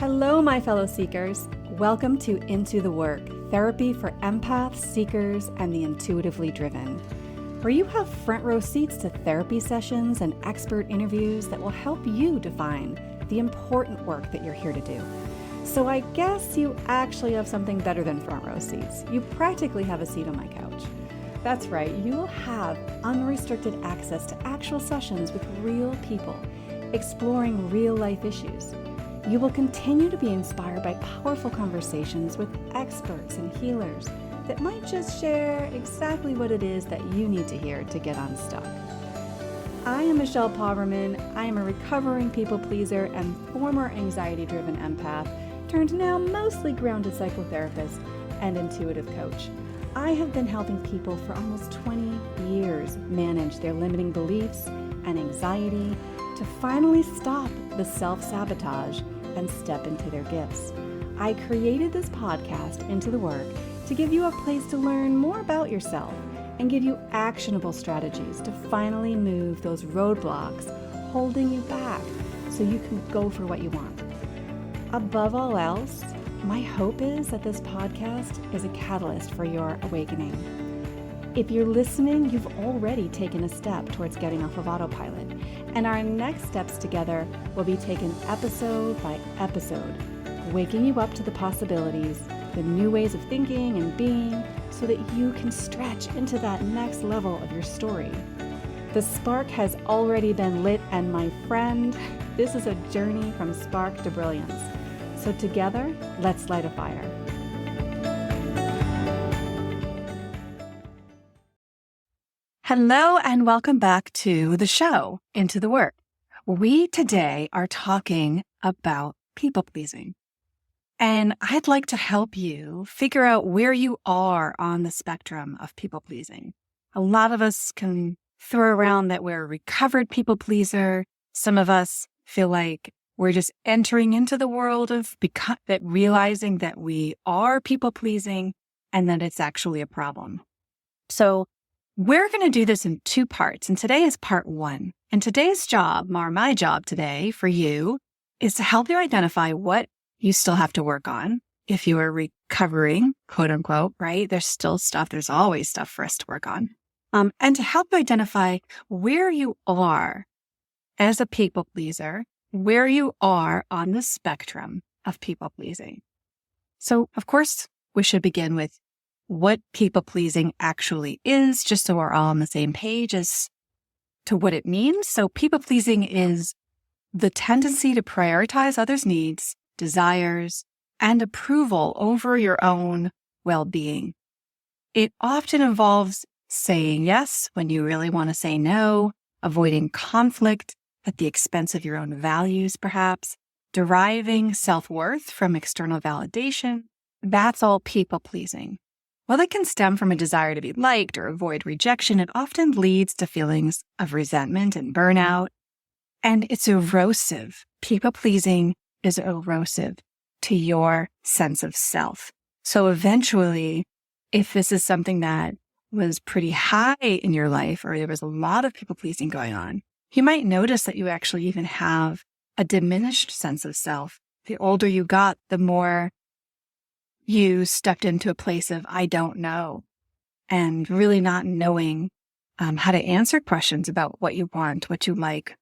Hello, my fellow seekers. Welcome to Into the Work, therapy for empaths, seekers, and the intuitively driven, where you have front row seats to therapy sessions and expert interviews that will help you define the important work that you're here to do. So I guess you actually have something better than front row seats. You practically have a seat on my couch. That's right, you will have unrestricted access to actual sessions with real people, exploring real life issues. You will continue to be inspired by powerful conversations with experts and healers that might just share exactly what it is that you need to hear to get unstuck. I am Michelle Pauverman. I am a recovering people pleaser and former anxiety-driven empath, turned now mostly grounded psychotherapist and intuitive coach. I have been helping people for almost 20 years manage their limiting beliefs and anxiety to finally stop the self-sabotage and step into their gifts. I created this podcast, Into the Work, to give you a place to learn more about yourself and give you actionable strategies to finally move those roadblocks holding you back so you can go for what you want. Above all else, my hope is that this podcast is a catalyst for your awakening. If you're listening, you've already taken a step towards getting off of autopilot, and our next steps together will be taken episode by episode, waking you up to the possibilities, the new ways of thinking and being, so that you can stretch into that next level of your story. The spark has already been lit, and my friend, this is a journey from spark to brilliance. So together, let's light a fire. Hello, and welcome back to the show, Into the Work. We today are talking about people-pleasing. And I'd like to help you figure out where you are on the spectrum of people-pleasing. A lot of us can throw around that we're a recovered people-pleaser. Some of us feel like we're just entering into the world of realizing that we are people-pleasing and that it's actually a problem. So we're going to do this in two parts, and today is part one. And today's job, or my job today for you, is to help you identify what you still have to work on if you are recovering, quote unquote, right? There's still stuff, there's always stuff for us to work on. And to help you identify where you are as a people pleaser, where you are on the spectrum of people pleasing. So, of course, we should begin with what people-pleasing actually is, just so we're all on the same page as to what it means. So people-pleasing is the tendency to prioritize others' needs, desires, and approval over your own well-being. It often involves saying yes when you really want to say no, avoiding conflict at the expense of your own values, perhaps, deriving self-worth from external validation. That's all people-pleasing. While it can stem from a desire to be liked or avoid rejection, it often leads to feelings of resentment and burnout. And it's erosive. People-pleasing is erosive to your sense of self. So eventually, if this is something that was pretty high in your life, or there was a lot of people-pleasing going on, you might notice that you actually even have a diminished sense of self. The older you got, the more you stepped into a place of, I don't know, and really not knowing how to answer questions about what you want, what you like,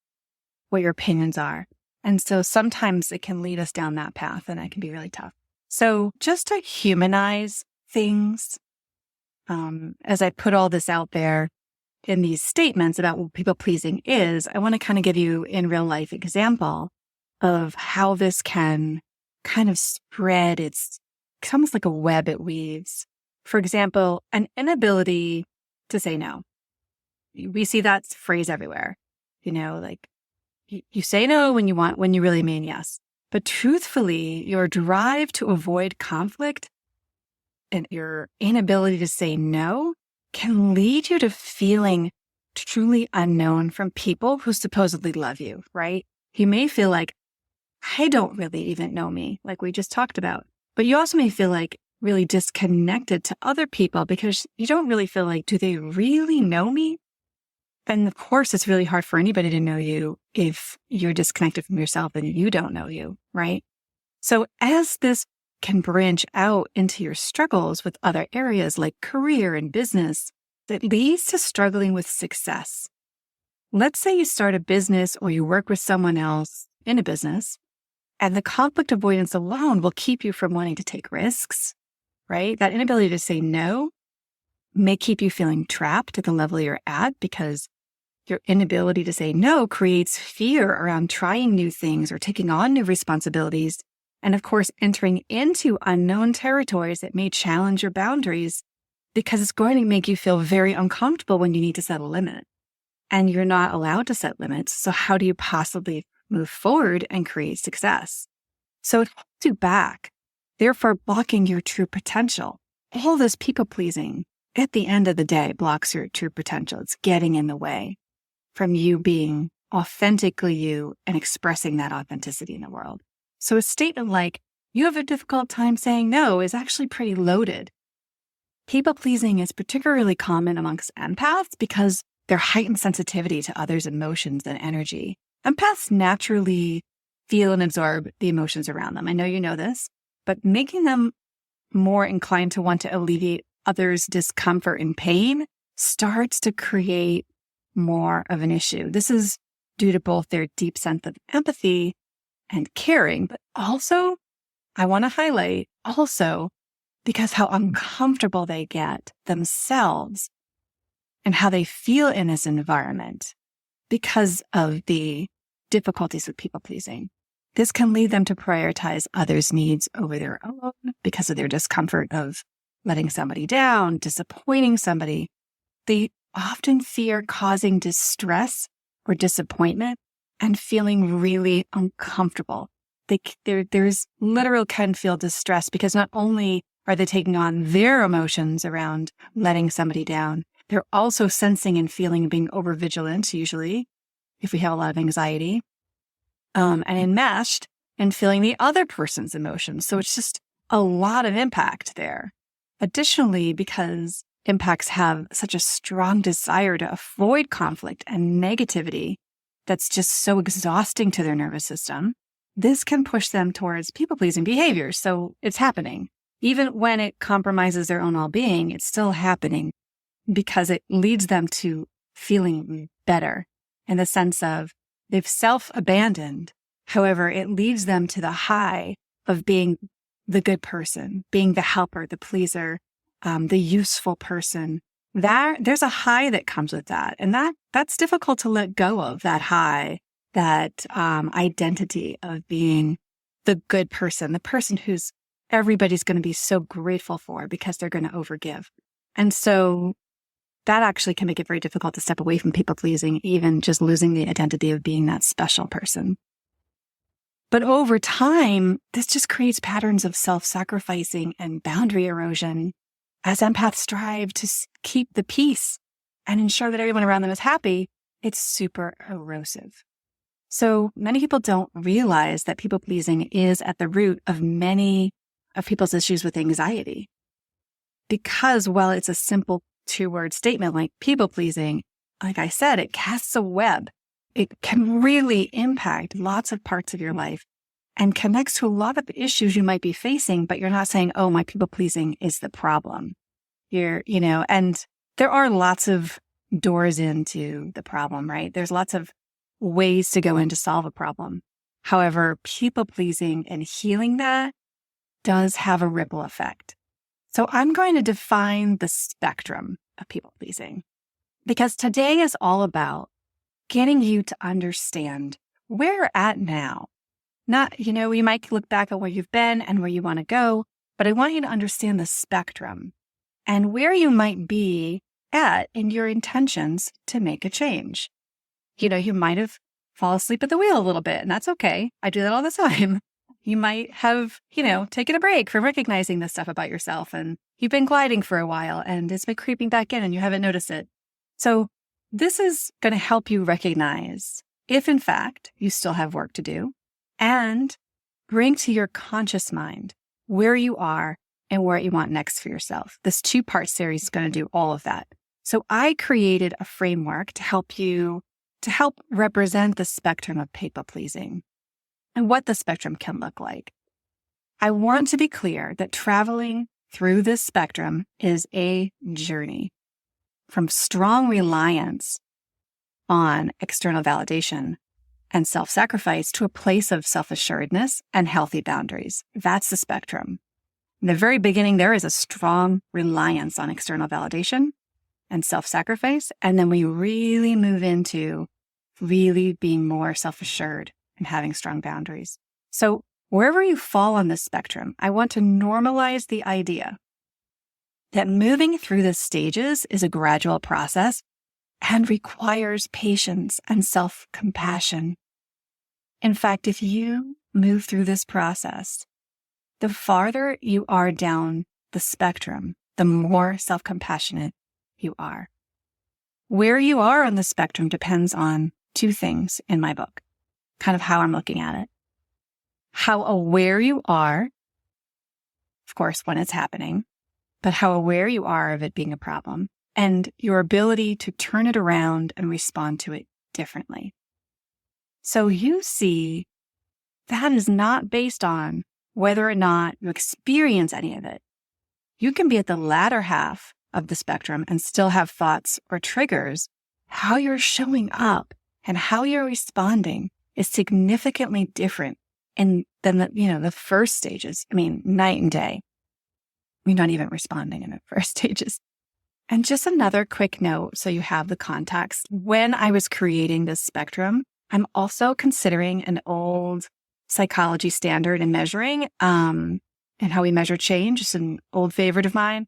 what your opinions are. And so sometimes it can lead us down that path, and it can be really tough. So just to humanize things, as I put all this out there in these statements about what people-pleasing is, I want to kind of give you in real life example of how this can kind of spread. It's almost like a web it weaves. For example, an inability to say no. We see that phrase everywhere. Like you say no when you really mean yes. But truthfully, your drive to avoid conflict and your inability to say no can lead you to feeling truly unknown from people who supposedly love you, right? You may feel like, I don't really even know me, like we just talked about. But you also may feel like really disconnected to other people because you don't really feel like, do they really know me? And of course, it's really hard for anybody to know you if you're disconnected from yourself and you don't know you, right? So as this can branch out into your struggles with other areas like career and business, that leads to struggling with success. Let's say you start a business or you work with someone else in a business, and the conflict avoidance alone will keep you from wanting to take risks, right? That inability to say no may keep you feeling trapped at the level you're at because your inability to say no creates fear around trying new things or taking on new responsibilities. And of course, entering into unknown territories that may challenge your boundaries because it's going to make you feel very uncomfortable when you need to set a limit. And you're not allowed to set limits. So how do you possibly move forward and create success? So it holds you back, therefore blocking your true potential. All this people pleasing at the end of the day blocks your true potential. It's getting in the way from you being authentically you and expressing that authenticity in the world. So a statement like, you have a difficult time saying no is actually pretty loaded. People pleasing is particularly common amongst empaths because their heightened sensitivity to others' emotions and energy. Empaths naturally feel and absorb the emotions around them. I know you know this, but making them more inclined to want to alleviate others' discomfort and pain starts to create more of an issue. This is due to both their deep sense of empathy and caring, but also, I want to highlight also because how uncomfortable they get themselves and how they feel in this environment because of the difficulties with people pleasing. This can lead them to prioritize others' needs over their own because of their discomfort of letting somebody down, disappointing somebody. They often fear causing distress or disappointment and feeling really uncomfortable. There's literal can feel distress because not only are they taking on their emotions around letting somebody down, they're also sensing and feeling and being overvigilant, usually, if we have a lot of anxiety, and enmeshed in feeling the other person's emotions. So it's just a lot of impact there. Additionally, because empaths have such a strong desire to avoid conflict and negativity that's just so exhausting to their nervous system, this can push them towards people-pleasing behaviors. So it's happening. Even when it compromises their own well-being, it's still happening because it leads them to feeling better in the sense of they've self-abandoned. However, it leads them to the high of being the good person, being the helper, the pleaser, the useful person. There's a high that comes with that. And that's difficult to let go of, that high, that identity of being the good person, the person who's everybody's going to be so grateful for because they're going to overgive. And so that actually can make it very difficult to step away from people pleasing, even just losing the identity of being that special person. But over time, this just creates patterns of self-sacrificing and boundary erosion as empaths strive to keep the peace and ensure that everyone around them is happy. It's super erosive. So many people don't realize that people pleasing is at the root of many of people's issues with anxiety. Because while it's a simple 2-word statement like people pleasing, like I said, it casts a web. It can really impact lots of parts of your life and connects to a lot of issues you might be facing, but you're not saying, oh, my people pleasing is the problem. And there are lots of doors into the problem, right? There's lots of ways to go in to solve a problem. However, people pleasing and healing that does have a ripple effect. So I'm going to define the spectrum of people pleasing because today is all about getting you to understand where you're at now. Not, you might look back at where you've been and where you want to go, but I want you to understand the spectrum and where you might be at in your intentions to make a change. You might have fallen asleep at the wheel a little bit, and that's okay. I do that all the time. You might have, taken a break from recognizing this stuff about yourself, and you've been gliding for a while, and it's been creeping back in, and you haven't noticed it. So this is going to help you recognize if, in fact, you still have work to do, and bring to your conscious mind where you are and where you want next for yourself. This 2-part series is going to do all of that. So I created a framework to help represent the spectrum of people pleasing and what the spectrum can look like. I want to be clear that traveling through this spectrum is a journey from strong reliance on external validation and self-sacrifice to a place of self-assuredness and healthy boundaries. That's the spectrum. In the very beginning, there is a strong reliance on external validation and self-sacrifice. And then we really move into really being more self-assured and having strong boundaries. So wherever you fall on this spectrum, I want to normalize the idea that moving through the stages is a gradual process and requires patience and self-compassion. In fact, if you move through this process, the farther you are down the spectrum, the more self-compassionate you are. Where you are on the spectrum depends on two things in my book, kind of how I'm looking at it. How aware you are, of course, when it's happening, but how aware you are of it being a problem and your ability to turn it around and respond to it differently. So you see, that is not based on whether or not you experience any of it. You can be at the latter half of the spectrum and still have thoughts or triggers. How you're showing up and how you're responding is significantly different than the first stages. I mean, night and day. You're not even responding in the first stages. And just another quick note so you have the context. When I was creating this spectrum, I'm also considering an old psychology standard in measuring and how we measure change. It's an old favorite of mine.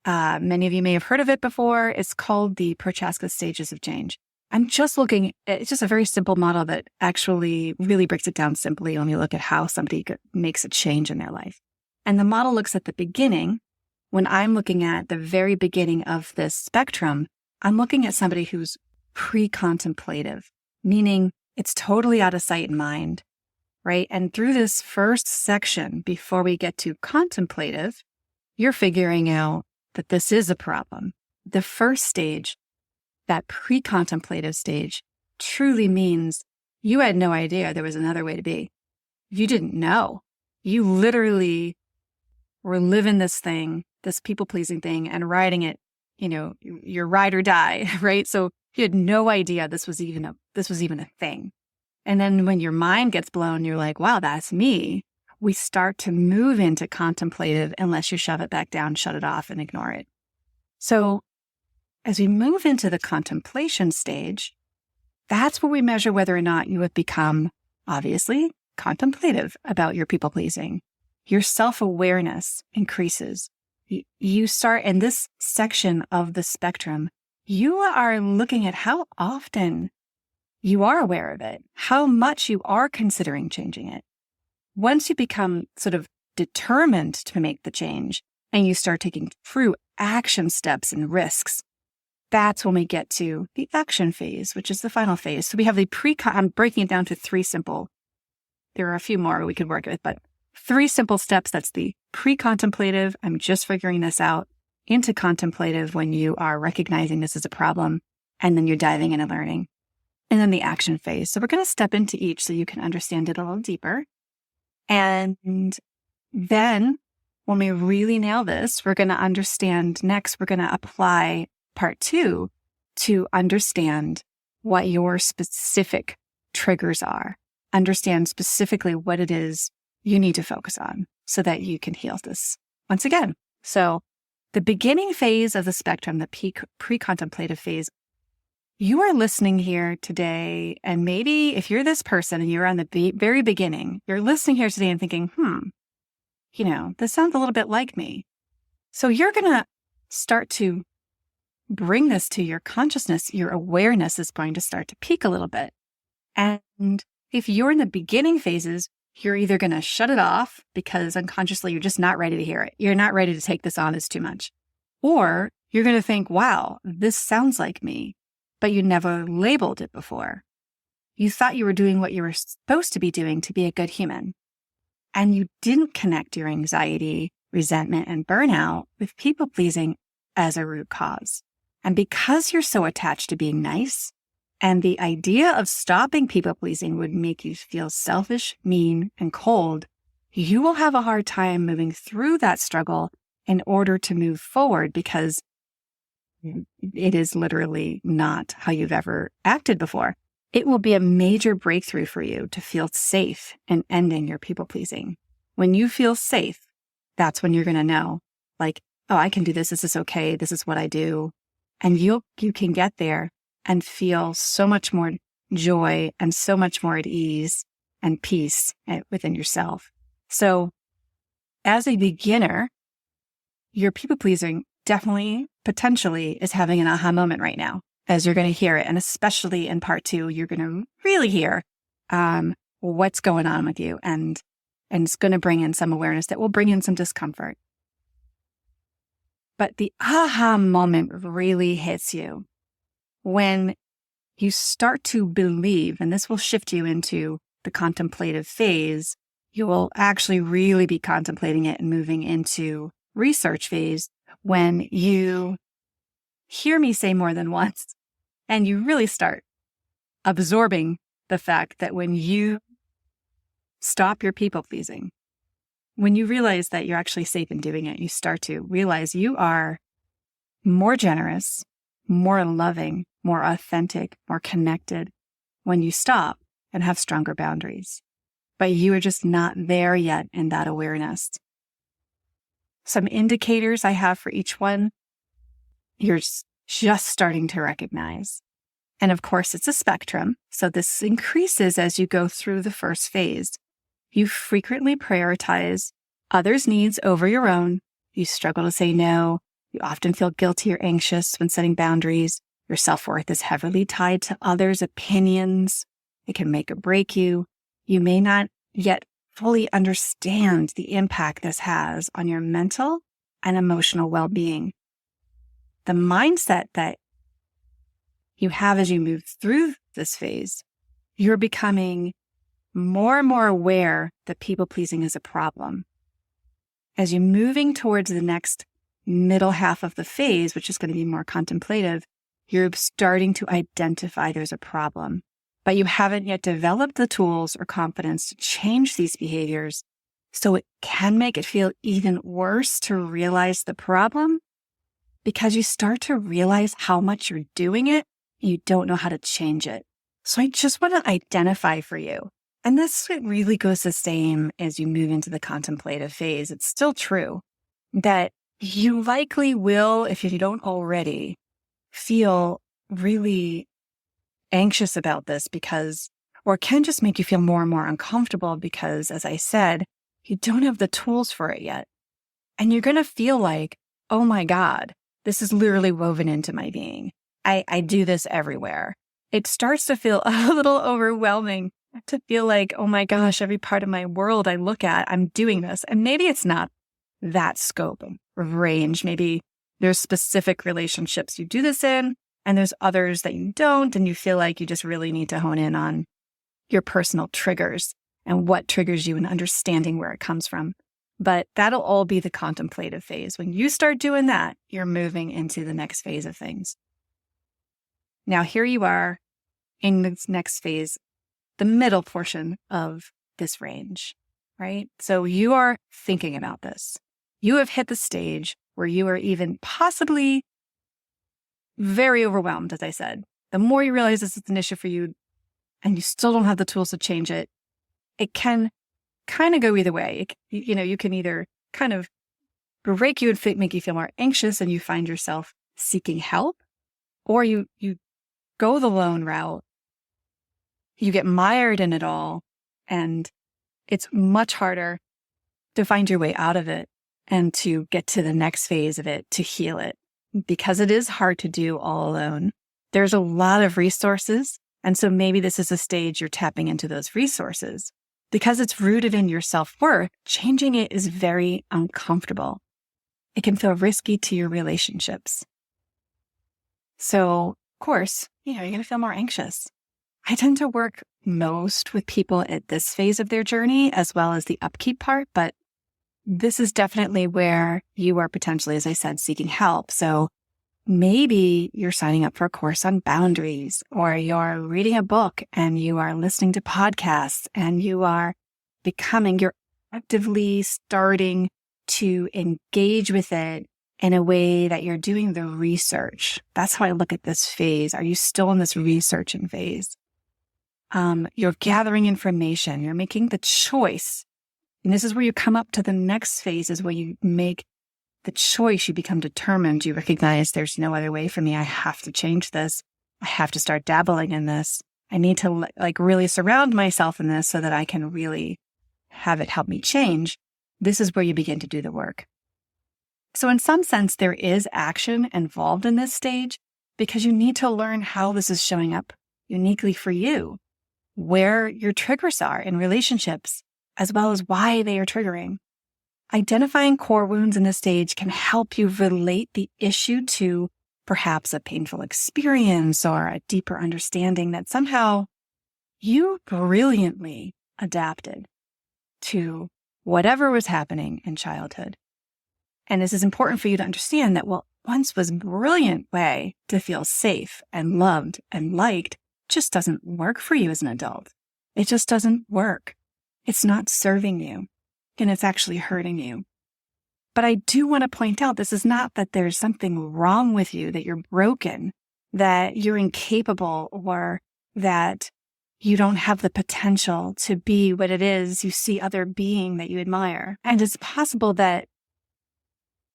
Many of you may have heard of it before. It's called the Prochaska stages of change. I'm just looking, it's just a very simple model that actually really breaks it down simply when you look at how somebody makes a change in their life. And the model looks at the beginning. When I'm looking at the very beginning of this spectrum, I'm looking at somebody who's pre-contemplative, meaning it's totally out of sight and mind, right? And through this first section, before we get to contemplative, you're figuring out that this is a problem. The first stage, that pre-contemplative stage, truly means you had no idea there was another way to be. You didn't know. You literally were living this thing, this people-pleasing thing, and riding it, your ride or die, right? So you had no idea this was even a thing. And then when your mind gets blown, you're like, wow, that's me. We start to move into contemplative unless you shove it back down, shut it off, and ignore it. So as we move into the contemplation stage, that's where we measure whether or not you have become, obviously, contemplative about your people-pleasing. Your self-awareness increases. You start in this section of the spectrum, you are looking at how often you are aware of it, how much you are considering changing it. Once you become sort of determined to make the change and you start taking true action steps and risks, that's when we get to the action phase, which is the final phase. So we have I'm breaking it down to three simple. There are a few more we could work with, but three simple steps. That's the pre-contemplative. I'm just figuring this out, into contemplative when you are recognizing this as a problem, and then you're diving in and learning. And then the action phase. So we're going to step into each so you can understand it a little deeper. And then when we really nail this, we're going to understand next, we're going to apply part 2 to understand what your specific triggers are. Understand specifically what it is you need to focus on so that you can heal this once again. So the beginning phase of the spectrum, the pre-contemplative phase, you are listening here today. And maybe if you're this person and you're on the very beginning, you're listening here today and thinking, this sounds a little bit like me. So you're going to start to bring this to your consciousness. Your awareness is going to start to peak a little bit. And if you're in the beginning phases, you're either going to shut it off because unconsciously you're just not ready to hear it. You're not ready to take this on. It's too much. Or you're going to think, wow, this sounds like me, but you never labeled it before. You thought you were doing what you were supposed to be doing to be a good human. And you didn't connect your anxiety, resentment, and burnout with people-pleasing as a root cause. And because you're so attached to being nice, and the idea of stopping people-pleasing would make you feel selfish, mean, and cold, you will have a hard time moving through that struggle in order to move forward, because it is literally not how you've ever acted before. It will be a major breakthrough for you to feel safe in ending your people pleasing. When you feel safe, that's when you're going to know, like, oh, I can do this. This is okay. This is what I do. And you can get there and feel so much more joy and so much more at ease and peace within yourself. So as a beginner, your people pleasing definitely potentially is having an aha moment right now, as you're going to hear it. And especially in part 2, you're going to really hear what's going on with you. And it's going to bring in some awareness that will bring in some discomfort. But the aha moment really hits you when you start to believe, and this will shift you into the contemplative phase. You will actually really be contemplating it and moving into research phase when you hear me say more than once and you really start absorbing the fact that when you stop your people pleasing, when you realize that you're actually safe in doing it, you start to realize you are more generous, more loving, more authentic, more connected when you stop and have stronger boundaries. But you are just not there yet in that awareness. Some indicators I have for each one, you're just starting to recognize. And of course, it's a spectrum. So this increases as you go through the first phase. You frequently prioritize others' needs over your own. You struggle to say no. You often feel guilty or anxious when setting boundaries. Your self-worth is heavily tied to others' opinions. It can make or break you. You may not yet fully understand the impact this has on your mental and emotional well-being. The mindset that you have as you move through this phase, you're becoming more and more aware that people-pleasing is a problem. As you're moving towards the next middle half of the phase, which is going to be more contemplative, you're starting to identify there's a problem, but you haven't yet developed the tools or confidence to change these behaviors. So it can make it feel even worse to realize the problem, because you start to realize how much you're doing it and you don't know how to change it. So I just want to identify for you. And this really goes the same as you move into the contemplative phase. It's still true that you likely will, if you don't already, feel really anxious about this or it can just make you feel more and more uncomfortable because, as I said, you don't have the tools for it yet. And you're going to feel like, oh my God, this is literally woven into my being. I do this everywhere. It starts to feel a little overwhelming to feel like, oh my gosh, every part of my world I look at, I'm doing this. And maybe it's not that scope of range. Maybe there's specific relationships you do this in, and there's others that you don't, and you feel like you just really need to hone in on your personal triggers and what triggers you and understanding where it comes from. But that'll all be the contemplative phase. When you start doing that, you're moving into the next phase of things. Now, here you are in this next phase, the middle portion of this range, right? So you are thinking about this. You have hit the stage where you are even possibly very overwhelmed, as I said. The more you realize this is an issue for you and you still don't have the tools to change it, it can kind of go either way. You can either kind of break you and make you feel more anxious and you find yourself seeking help, or you go the lone route. You get mired in it all, and it's much harder to find your way out of it and to get to the next phase of it, to heal it, because it is hard to do all alone. There's a lot of resources, and so maybe this is a stage you're tapping into those resources. Because it's rooted in your self-worth, changing it is very uncomfortable. It can feel risky to your relationships. So, of course, you're going to feel more anxious. I tend to work most with people at this phase of their journey as well as the upkeep part, but this is definitely where you are potentially, as I said, seeking help. So maybe you're signing up for a course on boundaries, or you're reading a book and you are listening to podcasts and you are becoming your actively starting to engage with it in a way that you're doing the research. That's how I look at this phase. Are you still in this researching phase? You're gathering information. You're making the choice. And this is where you come up to the next phase, is where you make the choice. You become determined. You recognize there's no other way for me. I have to change this. I have to start dabbling in this. I need to really surround myself in this so that I can really have it help me change. This is where you begin to do the work. So in some sense, there is action involved in this stage because you need to learn how this is showing up uniquely for you, where your triggers are in relationships, as well as why they are triggering. Identifying core wounds in this stage can help you relate the issue to perhaps a painful experience or a deeper understanding that somehow you brilliantly adapted to whatever was happening in childhood. And this is important for you to understand that what once was a brilliant way to feel safe and loved and liked just doesn't work for you as an adult. It just doesn't work. It's not serving you, and it's actually hurting you. But I do want to point out, this is not that there's something wrong with you, that you're broken, that you're incapable, or that you don't have the potential to be what it is you see other being that you admire. And it's possible that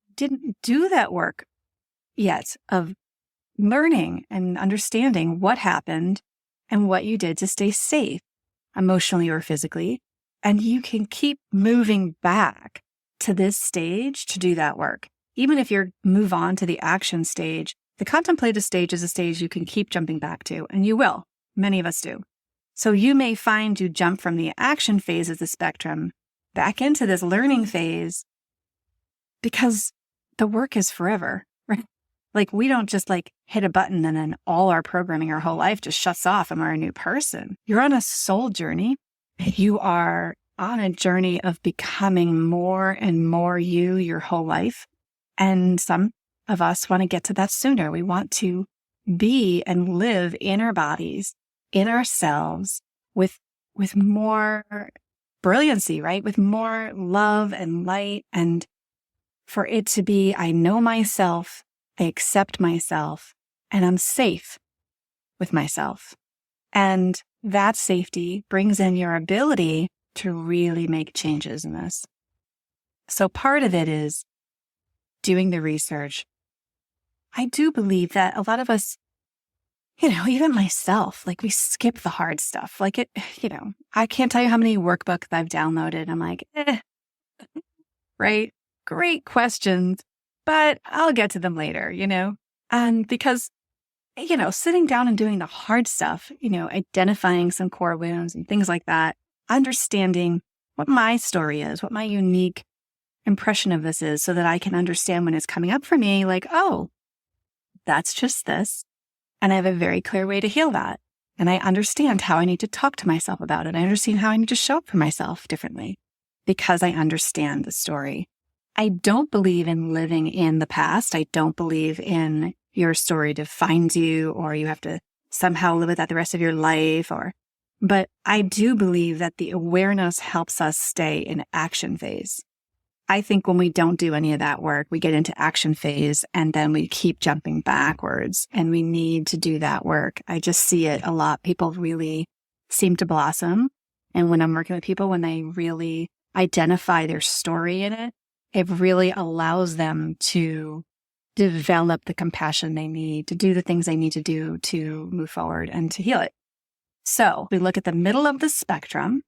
you didn't do that work yet of learning and understanding what happened and what you did to stay safe, emotionally or physically. And you can keep moving back to this stage to do that work. Even if you move on to the action stage, the contemplative stage is a stage you can keep jumping back to, and you will. Many of us do. So you may find you jump from the action phase of the spectrum back into this learning phase because the work is forever, right? Like we don't just hit a button and then all our programming our whole life just shuts off and we're a new person. You're on a soul journey. You are on a journey of becoming more and more you your whole life. And some of us want to get to that sooner. We want to be and live in our bodies, in ourselves, with more brilliancy, right? With more love and light. And for it to be, I know myself, I accept myself, and I'm safe with myself. And that safety brings in your ability to really make changes in this. So part of it is doing the research. I do believe that a lot of us, even myself, we skip the hard stuff. I can't tell you how many workbooks I've downloaded. I'm like, right? Great questions, but I'll get to them later, And because, sitting down and doing the hard stuff, identifying some core wounds and things like that, understanding what my story is, what my unique impression of this is, so that I can understand when it's coming up for me, oh, that's just this. And I have a very clear way to heal that. And I understand how I need to talk to myself about it. I understand how I need to show up for myself differently because I understand the story. I don't believe in living in the past. I don't believe in your story defines you or you have to somehow live with that the rest of your life. But I do believe that the awareness helps us stay in action phase. I think when we don't do any of that work, we get into action phase and then we keep jumping backwards, and we need to do that work. I just see it a lot. People really seem to blossom. And when I'm working with people, when they really identify their story in it, it really allows them to develop the compassion they need to do the things they need to do to move forward and to heal it. So we look at the middle of the spectrum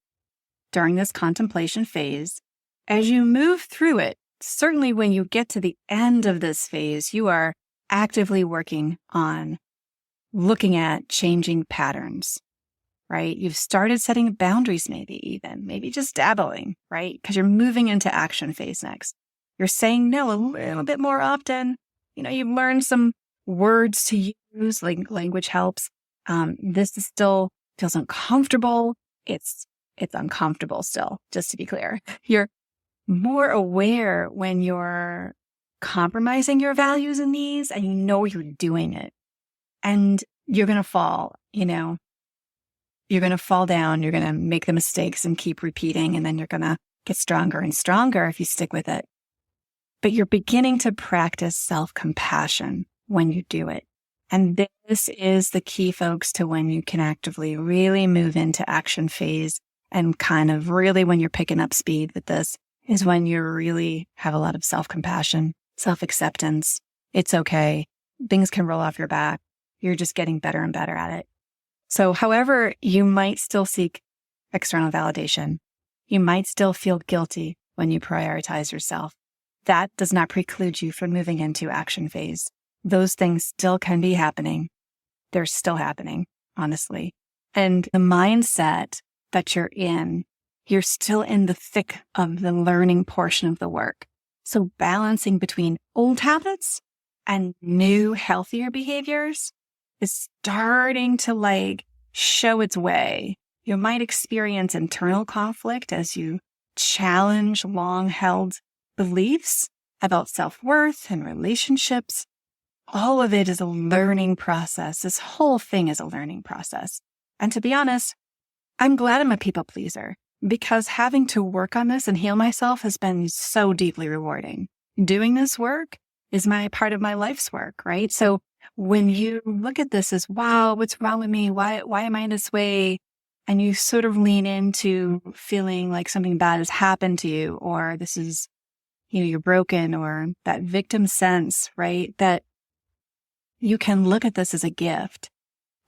during this contemplation phase. As you move through it, certainly when you get to the end of this phase, you are actively working on looking at changing patterns, right? You've started setting boundaries, maybe just dabbling, right? Because you're moving into action phase next. You're saying no a little bit more often. You've learned some words to use, language helps. This is still feels uncomfortable. It's uncomfortable still, just to be clear. You're more aware when you're compromising your values and needs, and you're doing it. And you're going to fall, you're going to fall down. You're going to make the mistakes and keep repeating. And then you're going to get stronger and stronger if you stick with it. But you're beginning to practice self-compassion when you do it. And this is the key, folks, to when you can actively really move into action phase, and kind of really when you're picking up speed with this is when you really have a lot of self-compassion, self-acceptance. It's okay. Things can roll off your back. You're just getting better and better at it. So however, you might still seek external validation. You might still feel guilty when you prioritize yourself. That does not preclude you from moving into action phase. Those things still can be happening. They're still happening, honestly. And the mindset that you're still in the thick of the learning portion of the work. So balancing between old habits and new, healthier behaviors is starting to show its way. You might experience internal conflict as you challenge long-held beliefs about self-worth and relationships. All of it is a learning process. This whole thing is a learning process. And to be honest, I'm glad I'm a people pleaser, because having to work on this and heal myself has been so deeply rewarding. Doing this work is part of my life's work, right? So when you look at this as, wow, what's wrong with me? Why am I this way? And you sort of lean into feeling like something bad has happened to you, or this is, you're broken, or that victim sense, right? That you can look at this as a gift,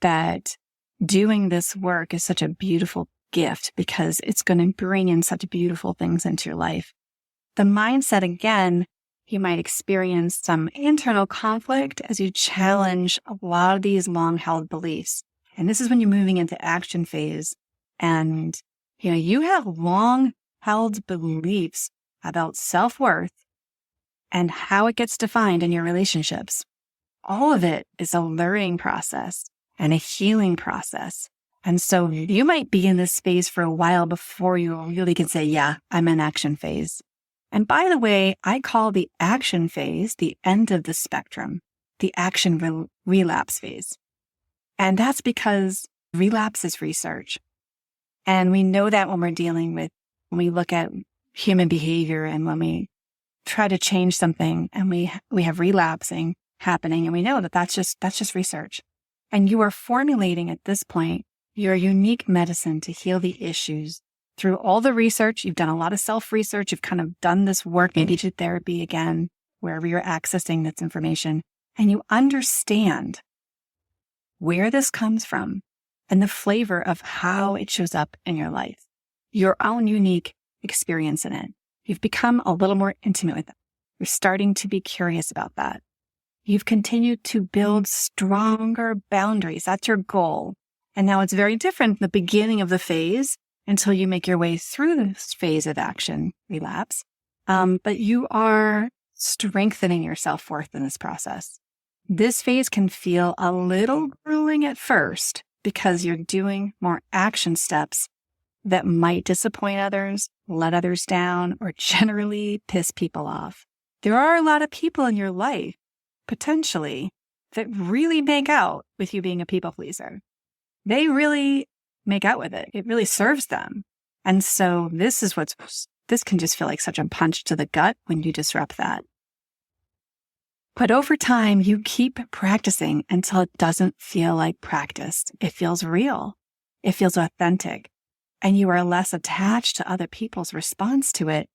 that doing this work is such a beautiful gift because it's going to bring in such beautiful things into your life. The mindset, again, you might experience some internal conflict as you challenge a lot of these long-held beliefs. And this is when you're moving into action phase. And, you have long-held beliefs about self-worth and how it gets defined in your relationships. All of it is a learning process and a healing process. And so you might be in this phase for a while before you really can say, yeah, I'm in action phase. And by the way, I call the action phase the end of the spectrum, the action relapse phase. And that's because relapse is research. And we know that when we look at human behavior and when we try to change something and we have relapsing happening, and we know that that's just research. And you are formulating at this point your unique medicine to heal the issues through all the research. You've done a lot of self-research. You've kind of done this work, maybe to therapy again, wherever you're accessing this information, and you understand where this comes from and the flavor of how it shows up in your life, your own unique experience in it. You've become a little more intimate with it. You're starting to be curious about that. You've continued to build stronger boundaries. That's your goal. And now it's very different in the beginning of the phase until you make your way through this phase of action relapse. But you are strengthening your self-worth in this process. This phase can feel a little grueling at first because you're doing more action steps that might disappoint others, let others down, or generally piss people off. There are a lot of people in your life, potentially, that really make out with you being a people pleaser. They really make out with it. It really serves them. And so this can just feel like such a punch to the gut when you disrupt that. But over time, you keep practicing until it doesn't feel like practice. It feels real. It feels authentic. And you are less attached to other people's response to it,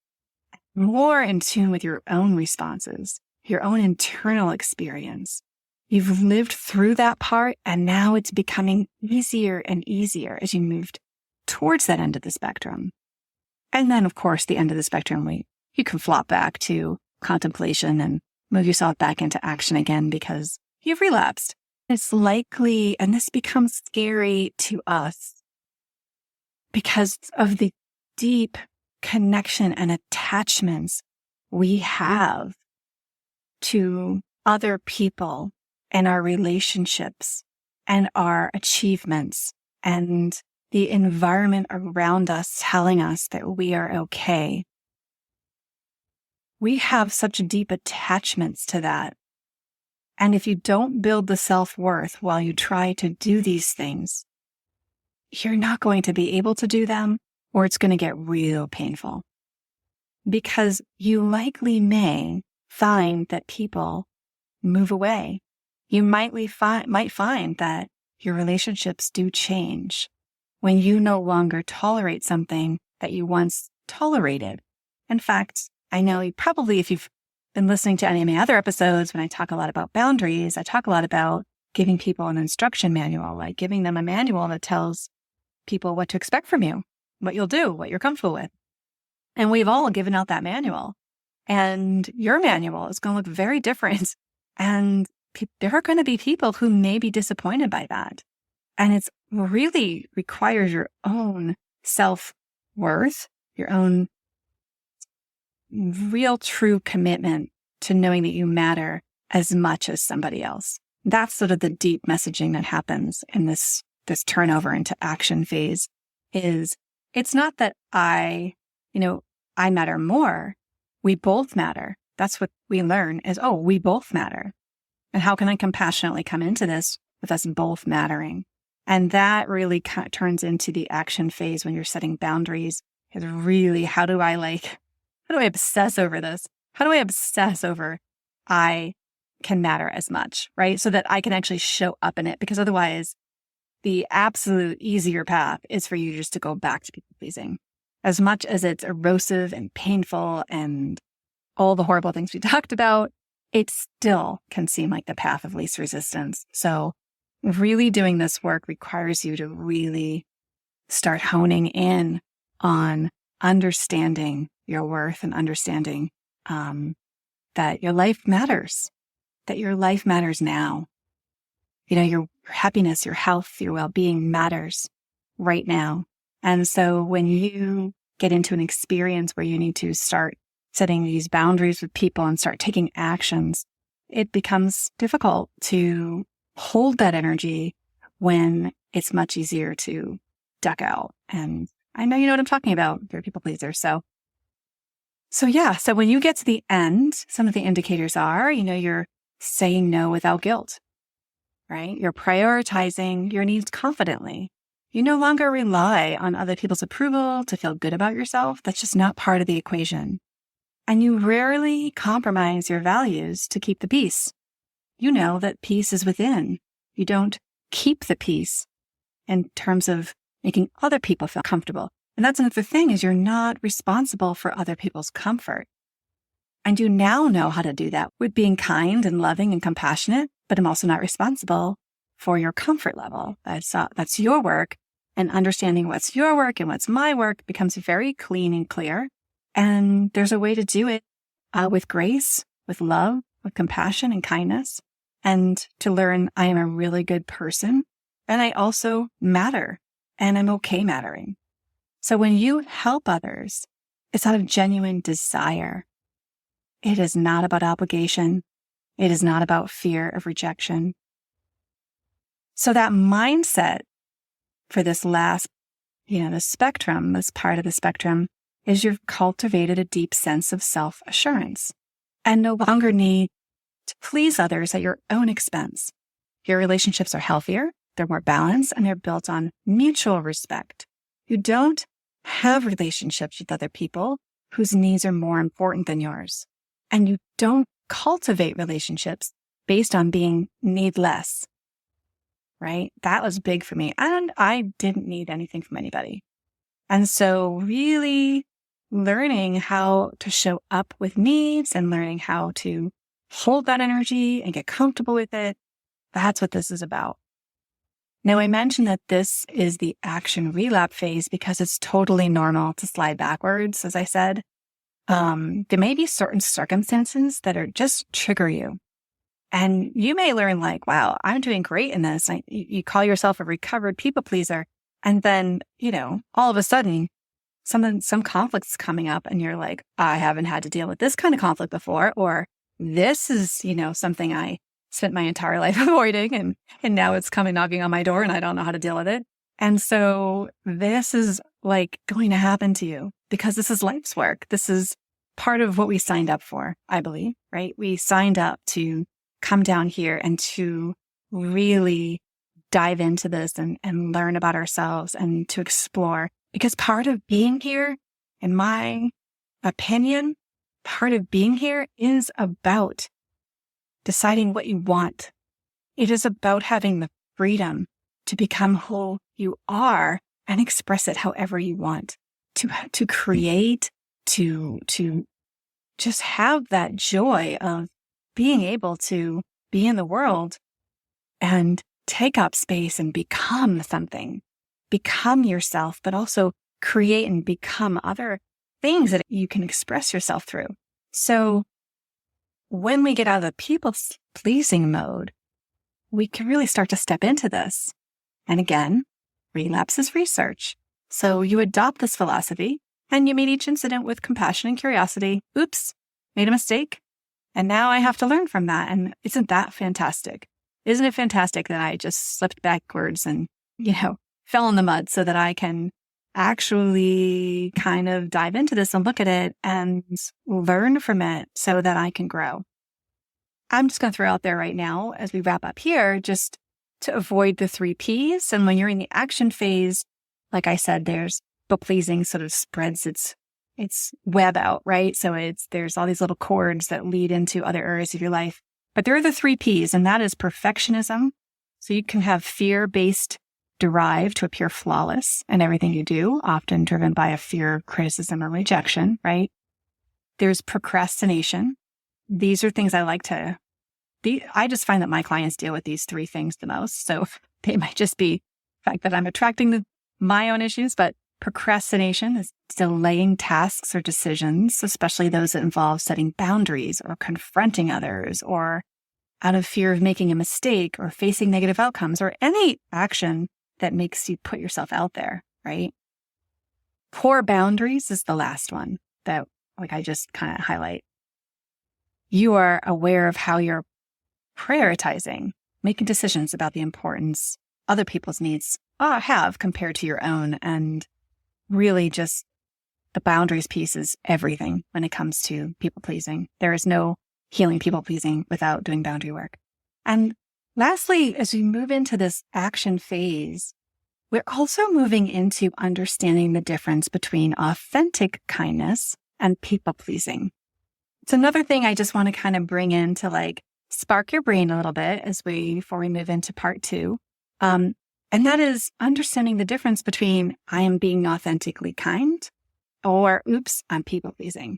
more in tune with your own responses, your own internal experience. You've lived through that part, and now it's becoming easier and easier as you moved towards that end of the spectrum. And then, of course, the end of the spectrum, you can flop back to contemplation and move yourself back into action again because you've relapsed. It's likely, and this becomes scary to us because of the deep connection and attachments we have to other people and our relationships and our achievements and the environment around us telling us that we are okay. We have such deep attachments to that. And if you don't build the self-worth while you try to do these things, you're not going to be able to do them, or it's going to get real painful. because you likely may find that people move away. You might find that your relationships do change when you no longer tolerate something that you once tolerated. In fact, I know you probably, if you've been listening to any of my other episodes, when I talk a lot about boundaries, I talk a lot about giving people an instruction manual, like giving them a manual that tells people what to expect from you, what you'll do, what you're comfortable with. And we've all given out that manual. And your manual is going to look very different. And there are going to be people who may be disappointed by that. And it's really requires your own self-worth, your own real true commitment to knowing that you matter as much as somebody else. That's sort of the deep messaging that happens in this turnover into action phase. Is it's not that I matter more. We both matter. That's what we learn is, we both matter. And how can I compassionately come into this with us both mattering? And that really turns into the action phase when you're setting boundaries. Is really, how do I obsess over this? How do I obsess over I can matter as much, right? So that I can actually show up in it, because otherwise the absolute easier path is for you just to go back to people pleasing. As much as it's erosive and painful and all the horrible things we talked about, it still can seem like the path of least resistance. So really doing this work requires you to really start honing in on understanding your worth and understanding that your life matters, that your life matters now. Your happiness, your health, your well-being matters right now. And so when you get into an experience where you need to start setting these boundaries with people and start taking actions, it becomes difficult to hold that energy when it's much easier to duck out. And I know you know what I'm talking about. You're a people pleaser. So when you get to the end, some of the indicators are, you're saying no without guilt, right? You're prioritizing your needs confidently. You no longer rely on other people's approval to feel good about yourself. That's just not part of the equation. And you rarely compromise your values to keep the peace. You know that peace is within. You don't keep the peace in terms of making other people feel comfortable. And that's another thing, is you're not responsible for other people's comfort. And you now know how to do that with being kind and loving and compassionate, but I'm also not responsible for your comfort level. That's your work, and understanding what's your work and what's my work becomes very clean and clear. And there's a way to do it with grace, with love, with compassion and kindness, and to learn I am a really good person and I also matter and I'm okay mattering. So when you help others, it's out of genuine desire. It is not about obligation. It is not about fear of rejection. So that mindset for this last, the spectrum, this part of the spectrum, is you've cultivated a deep sense of self-assurance and no longer need to please others at your own expense. Your relationships are healthier, they're more balanced, and they're built on mutual respect. You don't have relationships with other people whose needs are more important than yours. And you don't cultivate relationships based on being needless, right? That was big for me. And I didn't need anything from anybody. And so really learning how to show up with needs and learning how to hold that energy and get comfortable with it, that's what this is about. Now, I mentioned that this is the action relapse phase because it's totally normal to slide backwards, as I said. There may be certain circumstances that are just trigger you. And you may learn like, wow, I'm doing great in this. You call yourself a recovered people pleaser. And then, all of a sudden, some conflict's coming up and you're like, I haven't had to deal with this kind of conflict before. Or this is, something I spent my entire life avoiding. And now it's coming knocking on my door and I don't know how to deal with it. And so this is like going to happen to you because this is life's work. This is part of what we signed up for, I believe, right? We signed up to come down here and to really dive into this and learn about ourselves and to explore. Because part of being here, in my opinion, part of being here is about deciding what you want. It is about having the freedom to become who you are and express it however you want, to create, to just have that joy of being able to be in the world and take up space and become something, become yourself, but also create and become other things that you can express yourself through. So when we get out of the people-pleasing mode, we can really start to step into this. And again, relapse is research. So you adopt this philosophy and you meet each incident with compassion and curiosity. Oops, made a mistake. And now I have to learn from that. And isn't that fantastic? Isn't it fantastic that I just slipped backwards and, fell in the mud so that I can actually kind of dive into this and look at it and learn from it so that I can grow. I'm just going to throw out there right now as we wrap up here, just to avoid the 3 Ps. And when you're in the action phase, like I said, there's people-pleasing sort of spreads its web out, right? So there's all these little cords that lead into other areas of your life. But there are the 3 Ps, and that is perfectionism. So you can have fear-based drive to appear flawless in everything you do, often driven by a fear of criticism or rejection, right? There's procrastination. These are things I just find that my clients deal with these 3 things the most. So they might just be the fact that I'm attracting my own issues, but procrastination is delaying tasks or decisions, especially those that involve setting boundaries or confronting others or out of fear of making a mistake or facing negative outcomes or any action that makes you put yourself out there, right? Poor boundaries is the last one that I just kind of highlight. You are aware of how you're prioritizing, making decisions about the importance other people's needs have compared to your own. And really just the boundaries piece is everything when it comes to people pleasing. There is no healing people pleasing without doing boundary work. And lastly, as we move into this action phase, we're also moving into understanding the difference between authentic kindness and people pleasing. It's another thing I just want to kind of bring in to spark your brain a little bit before we move into part 2. And that is understanding the difference between I am being authentically kind or oops, I'm people pleasing.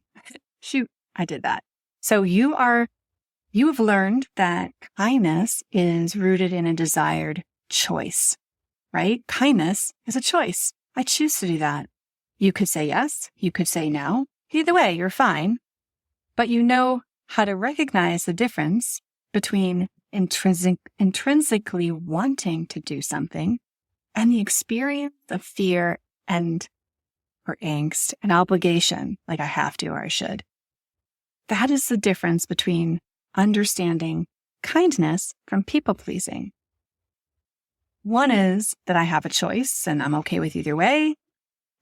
Shoot, I did that. So you have learned that kindness is rooted in a desired choice, right? Kindness is a choice. I choose to do that. You could say yes. You could say no. Either way, you're fine. But you know how to recognize the difference between intrinsically wanting to do something and the experience of fear or angst and obligation, like I have to or I should. That is the difference between understanding kindness from people-pleasing. One is that I have a choice and I'm okay with either way.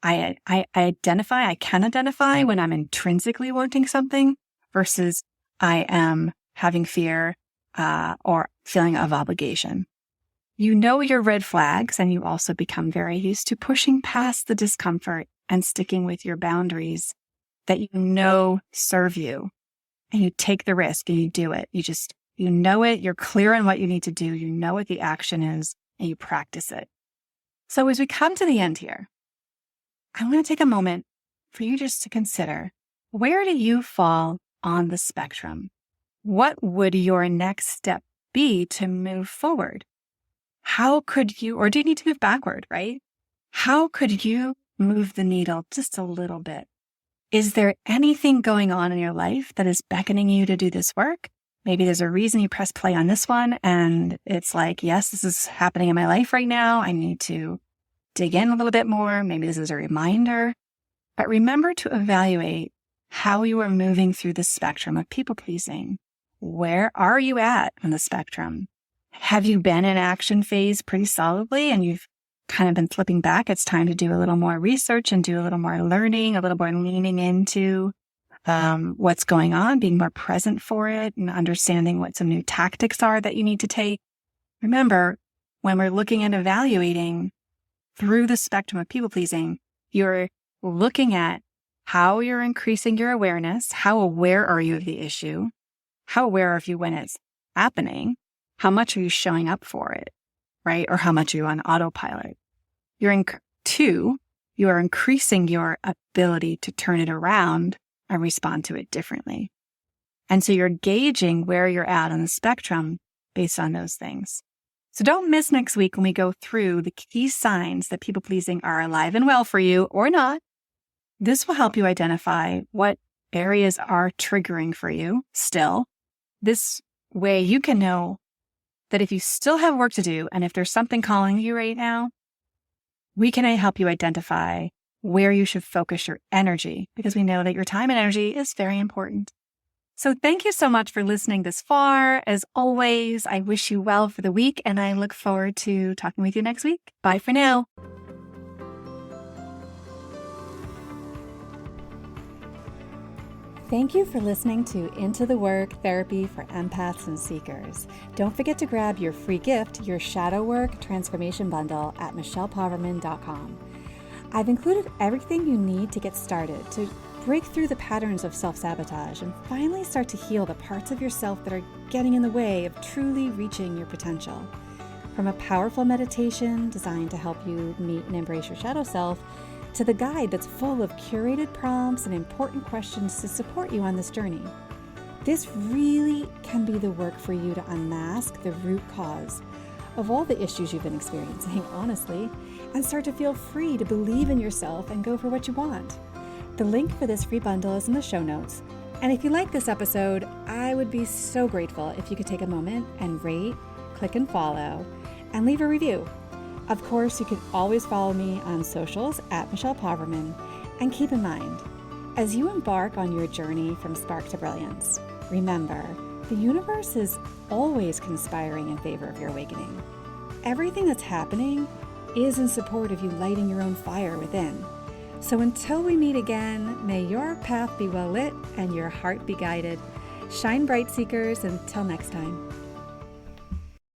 I can identify when I'm intrinsically wanting something versus I am having fear or feeling of obligation. You know your red flags, and you also become very used to pushing past the discomfort and sticking with your boundaries that you know serve you. And you take the risk and you do it. You know it, you're clear on what you need to do, you know what the action is, and you practice it. So as we come to the end here, I'm going to take a moment for you just to consider, where do you fall on the spectrum? What would your next step be to move forward? How could you, or do you need to move backward, right? How could you move the needle just a little bit? Is there anything going on in your life that is beckoning you to do this work? Maybe there's a reason you press play on this one and it's like, yes, this is happening in my life right now. I need to dig in a little bit more. Maybe this is a reminder. But remember to evaluate how you are moving through the spectrum of people pleasing. Where are you at on the spectrum? Have you been in action phase pretty solidly and you've kind of been slipping back? It's time to do a little more research and do a little more learning, a little more leaning into what's going on, being more present for it and understanding what some new tactics are that you need to take. Remember, when we're looking at evaluating through the spectrum of people pleasing, you're looking at how you're increasing your awareness. How aware are you of the issue? How aware are you when it's happening? How much are you showing up for it, right? Or how much are you on autopilot? Two, you are increasing your ability to turn it around and respond to it differently. And so you're gauging where you're at on the spectrum based on those things. So don't miss next week when we go through the key signs that people pleasing are alive and well for you or not. This will help you identify what areas are triggering for you still. This way you can know that if you still have work to do and if there's something calling you right now, we can help you identify where you should focus your energy, because we know that your time and energy is very important. So thank you so much for listening this far. As always, I wish you well for the week, and I look forward to talking with you next week. Bye for now. Thank you for listening to Into the Work Therapy for Empaths and Seekers. Don't forget to grab your free gift, your Shadow Work Transformation Bundle at michellepoverman.com. I've included everything you need to get started to break through the patterns of self-sabotage and finally start to heal the parts of yourself that are getting in the way of truly reaching your potential. From a powerful meditation designed to help you meet and embrace your shadow self, to the guide that's full of curated prompts and important questions to support you on this journey. This really can be the work for you to unmask the root cause of all the issues you've been experiencing, honestly, and start to feel free to believe in yourself and go for what you want. The link for this free bundle is in the show notes. And if you like this episode, I would be so grateful if you could take a moment and rate, click and follow, and leave a review. Of course, you can always follow me on socials at Michelle Poverman. And keep in mind, as you embark on your journey from spark to brilliance, remember, the universe is always conspiring in favor of your awakening. Everything that's happening is in support of you lighting your own fire within. So until we meet again, may your path be well lit and your heart be guided. Shine bright, seekers. Until next time.